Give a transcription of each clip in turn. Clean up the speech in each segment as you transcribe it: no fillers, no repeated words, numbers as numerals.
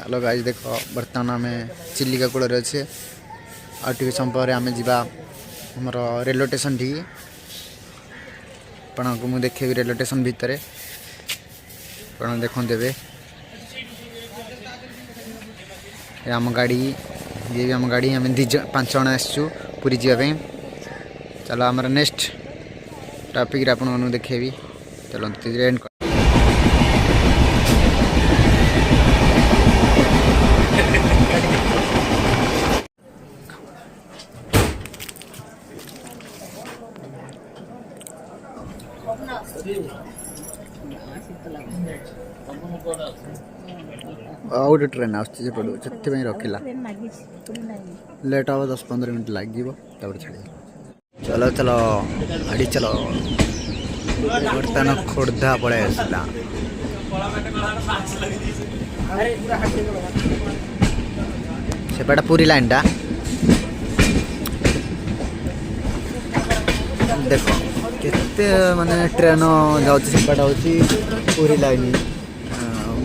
Hello guys देख बर्तमान आम चिलिका कूल अच्छे आगे समय पर आम जा आमर रेलवे स्टेशन टी आपन को मुझे देखेबी रेलवे स्टेशन भितर आप देखते आम गाड़ी ये भी आम गाड़ी आम 5 जन आसचु पुरी जावाई। चलो आमर नेक्स्ट टॉपिक आपन देखेबी। चलो एंड आउट ट्रेन आसती रखला लेट हम 10-15 मिनट लगे छाड़ी। चलो चलो गाड़ी चलो बर्तमान खोर्धा पड़े आसला सेपटा पूरी लाइन टा देख केते माने ट्रेन जाऊँगी सेपटा हूँ पूरी लाइन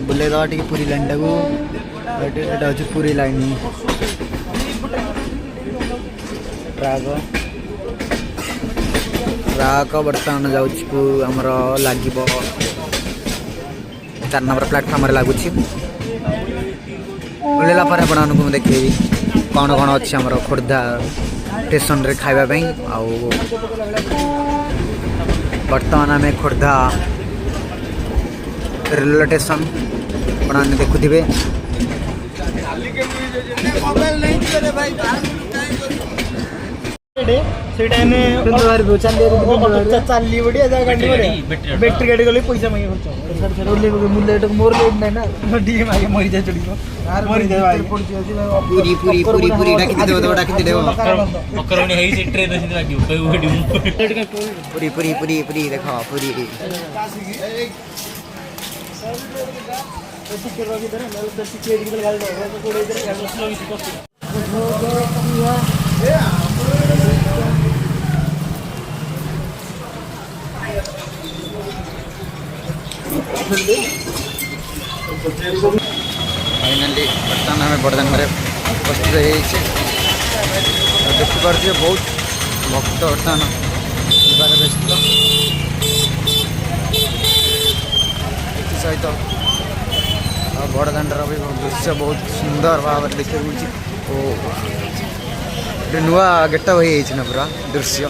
बुले दवा टी पूरी लाइन टाक हूँ पूरी लाइन ट्राक बर्तमान जामर लगे 4 नंबर प्लाटफर्म लगुच बुलेला आपको देखेबी कौन कौन अच्छी आमर खोर्धा स्टेशन रे खाइबापी आउ बर्तमान आम खोर्धा रेलवे स्टेशन आपने देखुवे बैटरी गाड़ी गले पैसा मांगे मोर लेट ना डी मांगे मरी जाए चढ़ी मरी जाए पूरी पूरी पूरी पूरी डाकी देबो मकरोनी है से ट्रेन से लागियो पूरी पूरी पूरी पूरी देखो पूरी फाइनाली बर्तमान आम बड़दान में उपस्थित देखिपे बहुत भक्त बर्तमान व्यस्त सहित बड़दान भी दृश्य बहुत सुंदर भाव देखा नुआ गेट हो पूरा दृश्य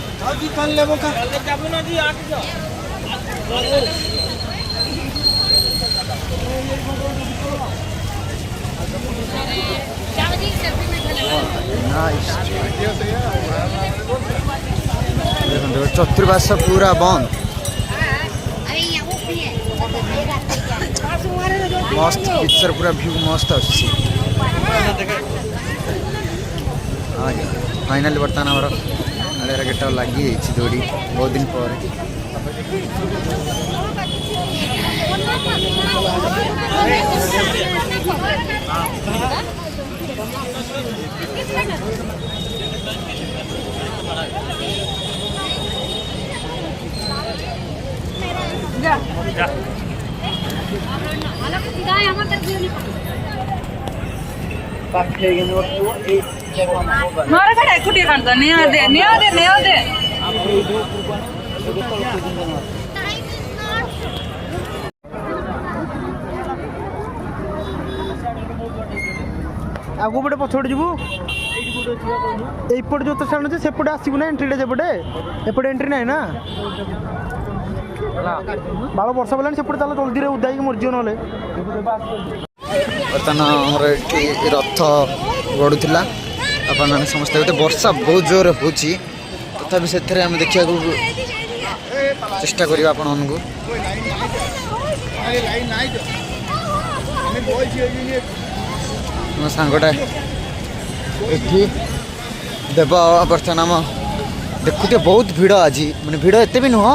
चतुर्पाश पूरा बंद मस्त पिक्चर पूरा व्यू मस्त अच्छी फाइनाली बर्तमान आमर आड़े गेट लगी दौड़ी बहुत दिन पर आगु पटे पछड़ जीवु एपटे जो तो सामने से सेपटे आसबू ना एंट्री सेपटे एपटे एंट्री ना ना बाल वर्षा बोलानी सेपटे चल जल्दी उदा मरजी ना बर्तमान आमर रथ गड़ूला आप समस्त वर्षा बहुत जोर हो तथा से देखा चेष्टा करा आपण को मो सांगटा ये देव बर्तमान आम देखुते बहुत भिड़ आज मैंने भिड़ एत भी नुह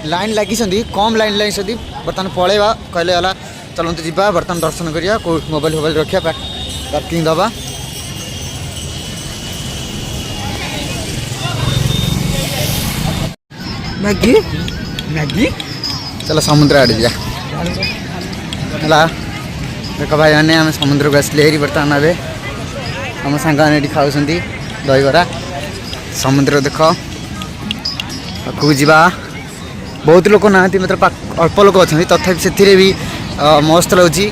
लाइन लगी कम लाइन लगी बर्तमान पलैवा कहले गला चलते जावा बर्तमान दर्शन करिया मोबाइल फोबाइल रखा पार्किंग दबा मैगी मैगी चलो समुद्र आड़े जा देख भाई मैंने आम समुद्र को आसले हेरी बर्तमान ए आम सांग मैंने खाऊँ दहीबरा समुद्र देख आगे जा बहुत लोग ना मतलब अल्प लोग अच्छा तथापि से भी मस्त लगे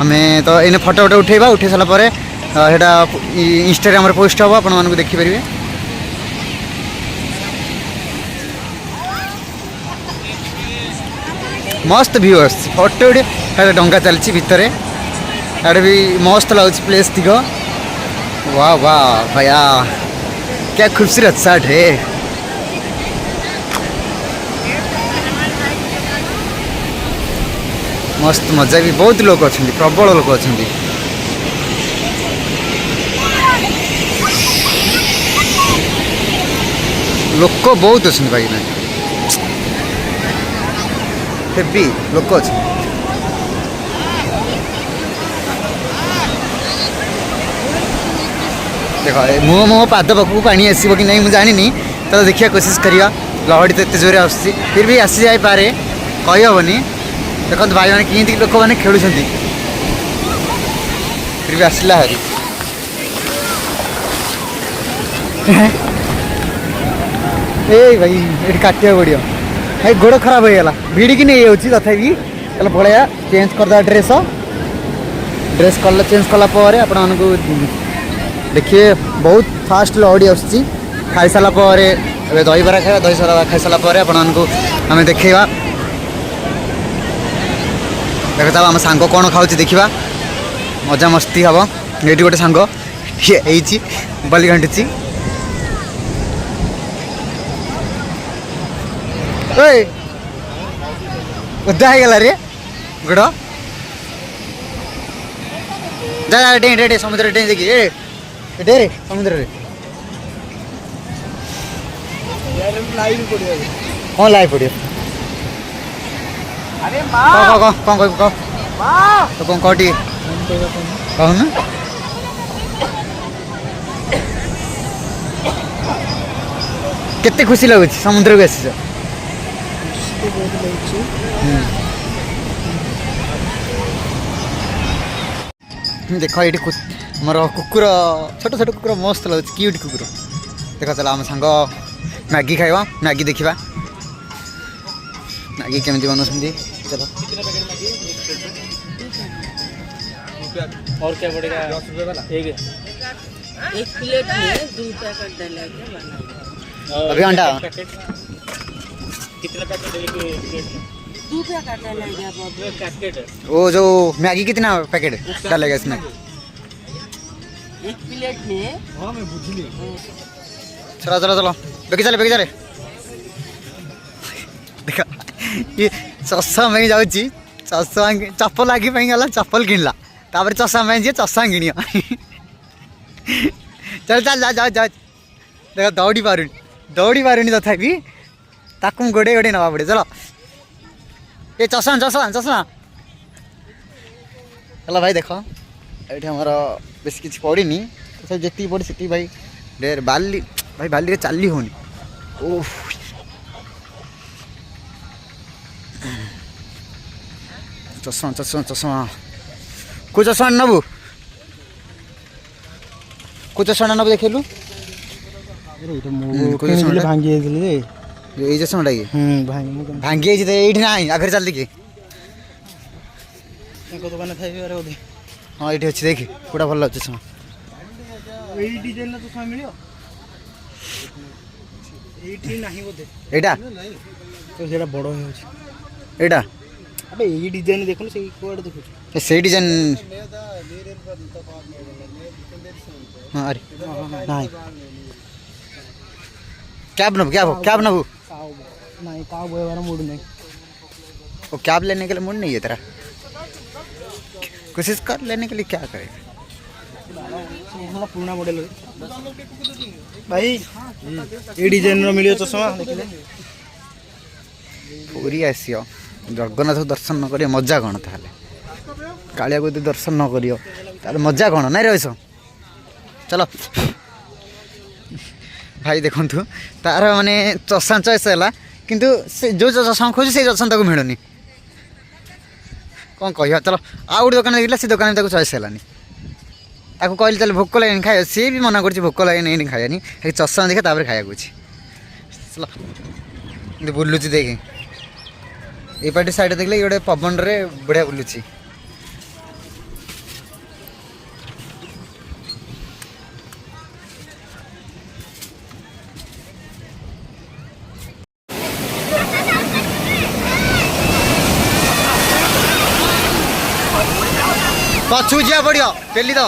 आम तो ये फटो फटो उठेबा उठे सारापर सेटा इंस्टाग्राम पोस्ट हम आपण मानक देखिपारे मस्त व्यू आस फटो उठे डंगा चलती भितर यार भी मस्त लगुच प्लेस दिख वाह वाह भैया क्या खूबसूरत शर्ट है मस्त मजा भी बहुत लोग अच्छा प्रबल लोग अच्छा लोक बहुत अच्छा भाई ना हेवी लोक अच्छा देख मुँह मो पाद पाखक पानी आसो कि नहीं मुझे जानी तो देखिए कोशिश करिया लहड़ी तो एत जोर आस फिर भी आसी जाए पारे कही हेनी देखो भाई मैंने किंती लोक मैंने खेलुं फिर भी आसला हरी ए भाई ये काटिया पड़ो भाई गोड़ खराब हो गला भिड़िकी नहीं जाऊँगी तथापि चलो पलैया चेंज करदा ड्रेस ड्रेस कल चेंज कलापर आपण मानक देखिए बहुत फास्ट लहड़ी आसूँ खाई सारापर दहीबरा खाଇବା दही खाई सारापर आपण मानक आम देखा देखा आम सांग कौन खाऊँ देखा मजा मस्ती हम ये गोटे सांग बलि घंटी ओदा हो गला रे गोड़ जा डे डे डे समुद्र डे देखिए डे रे समुद्र कौन लाइव पड़ो कौन कह तो कौन कह टे कहून केते खुशी लगुच समुद्र को आस देख ये मोर कुकुर छोट छोट कुकुर मस्त लगुच क्यूट कुकुर देख चल आम सांग मैगी खाइबा मैगी देखा मैगी केमी बनाऊँ चलो और क्या पड़ेगा 10 रुपये वाला एक प्लेट में 2 पैकेट डाला के बनाओ अभी अंडा कितना पैकेट डालेंगे प्लेट में 2 पैकेट डालेंगे आप पैकेट वो जो मैगी कितना पैकेट डालेगा इसमें एक प्लेट में हाँ मैं बुझली चलो चलो चलो बेगी चले देखा ये चषा मैं जाऊँगी चषा चप्पल आगे गला चप्पल किनला तापर चषा मैं जी चषा किण चल चल जा जा जा देख दौड़ी पारुनी तथापि ताकू गोड़े गोड़े नवा पड़े चलो ये चषमा चषमा चषमा चलो भाई देख ये आमर बेस किसी पड़नी तथा जी पड़ी से भाई ढेर बाली भाई बाली चली होनी ओह चषमा चषमा चषमा को चषमा नबू को चषमा नबू देखलु भांगी ये चषमाटा कि भांगी ये ना आगे चल देखिए दुकान थे हाँ ये अच्छी देखी पूरा भल लगे चषमा डिजाइन चषमा मिल एटा तो बड़ हो एटा अबे ये डिजाइन देखो से कोड देखो से डिजाइन हाँ अरे नहीं कैब नबू कैब नबू नहीं काव बोए वाला मूड नहीं वो कैब लेने के लिए मूड नहीं है तेरा कोशिश कर लेने के लिए क्या करेगा पुराना मॉडल भाई ये डिजाइन रो मिलियो चश्मा देखले पूरी आसियो जगन्नाथ दर्शन न करियो मजा कौन ताले कालिया को दर्शन न करियो ताले मजा कौन नहीं रहिस चलो भाई देखंतु तार माने चषमा चॉइस हैला किंतु से जो चषमा खोज से चषमा ताको मिलुनी कौन कह चलो आउ गोटे दुकान देखला से दुकान चॉइस है ताको कहली चल भोक लगे खाए सी भी मना कर भोक लगे नहीं खाएनी चषमा देखे तापर खाया चल बुलुची देखे ये पार्टी साइड देखले गोटे पवन रे बढ़िया बुलुची पछू जा पड़ियो पेली तो